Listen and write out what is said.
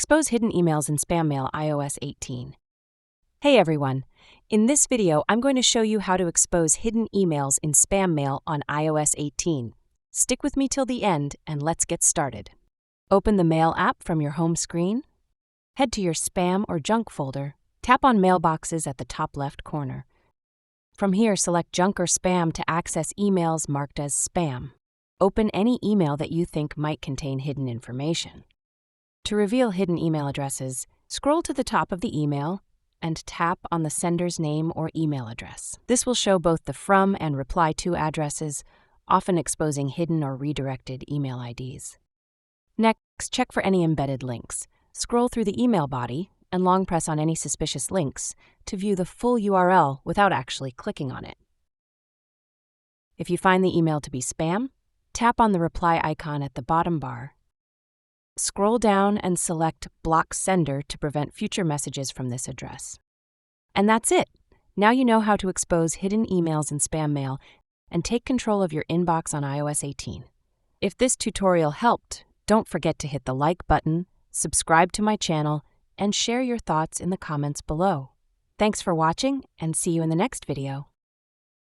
Expose hidden emails in spam mail iOS 18. Hey everyone! In this video, I'm going to show you how to expose hidden emails in spam mail on iOS 18. Stick with me till the end and let's get started. Open the Mail app from your home screen. Head to your spam or junk folder. Tap on Mailboxes at the top left corner. From here, select Junk or Spam to access emails marked as spam. Open any email that you think might contain hidden information. To reveal hidden email addresses, scroll to the top of the email and tap on the sender's name or email address. This will show both the from and reply to addresses, often exposing hidden or redirected email IDs. Next, check for any embedded links. Scroll through the email body and long press on any suspicious links to view the full URL without actually clicking on it. If you find the email to be spam, tap on the reply icon at the bottom bar. Scroll down and select Block Sender to prevent future messages from this address. And that's it! Now you know how to expose hidden emails in spam mail and take control of your inbox on iOS 18. If this tutorial helped, don't forget to hit the like button, subscribe to my channel, and share your thoughts in the comments below. Thanks for watching, and see you in the next video.